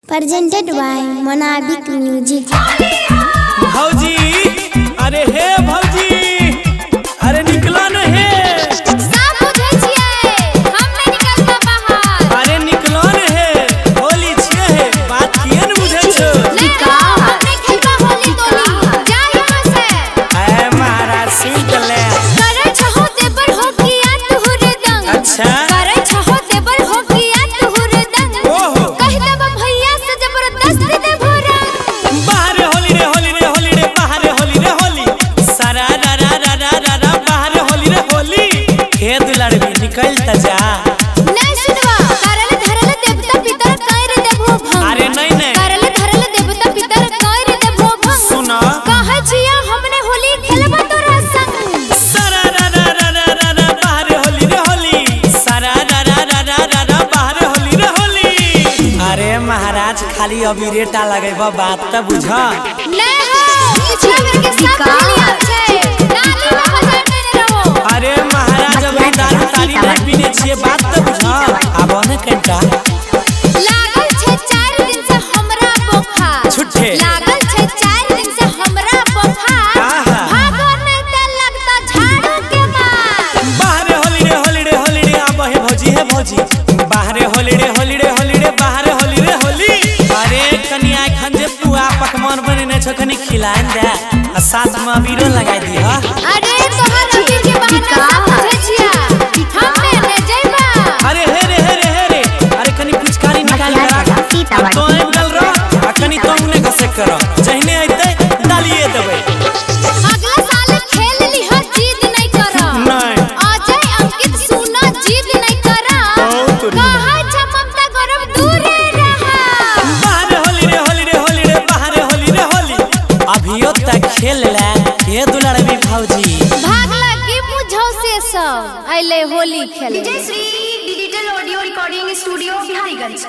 presented by Monabik Music। भौजी, अरे हे भौजी, अरे निकलो न हे। सब बुझै छियै, हम नहीं निकलबा बाहर। अरे निकलो न हे, होली छियै हे, बात किए न बुझै छो। निका, हम नहीं खेलबा होली तोली, जा यहाँ से। ऐ महाराज सुन ले। करे छहो देवर हो किया तुहरे दंग। अच्छा। करे छहो देवर हो किया तुहरे दंग। ओहो। कह देबा भैया से जबरदस्ती दे भोरा। बाहर होली रे होली रे होली रे बाहर होली रे होली। सारा रा रा रा रा रा रा बाहर होली रे होली। हे दुलड़बी निकल त जा। नहीं सुनवा, करले धरले देवता पितर कैर देबो भंग। अरे नहीं। करले धरले देवता पितर कैर देबो भंग। सुनो। कहे छिया हमने होली खेलबा तोरा संग। सारा रा रा रा रा रा रा बाहर होली रे होली। सारा रा रा रा रा रा रा बाहर होली रे होली। अरे महाराज खाली अभी रेटा लगेबा बात त बुझ। नहीं हो, पिछला बेर के सब खेलिया छै। नाली में बजा देने रहो। अरे महाराज अभी दारू तारी नहीं पीने छिए बात त बुझ। आब न कंटा लागल छै 4 दिन से हमरा बुखार। छुट्टे। लागल छै 4 दिन से हमरा बुखार। आहा। भागो नहीं त लगता झाड़ू के मार। बाहर होली रे होली रे होली रे आब हे भौजी हे भौजी। बाहर होली रे होली रे होली रे बाहर होली रे होली। अरे कनिया खन जे पुआ पकवान बनेने छ कनी खिलाइन दे आ साथ में अबीरो लगाई दी ह। अरे तोहर अभी के बहाना सब बुझै छिया। हम ने जइबा। अरे हे रे अरे कनी पिचकारी निकाल के रख। तो एंगल रो आ कनी तो उने घसे कर जहने आइते डालिए देबै। अगला साल खेल ली हर जीत नहीं करा। नहीं। अजय अंकित सुना जीत नहीं करा। कहा छ ममता गौरव दूर रहा। बाहर होली रे होली रे होली रे बाहर होली रे होली। अभियो तक खेल ले हे दुलड़बी भौजी। भागला की मुझौ से सब अइले होली खेले। Vijay Shri digital audio recording studio Biharigunj.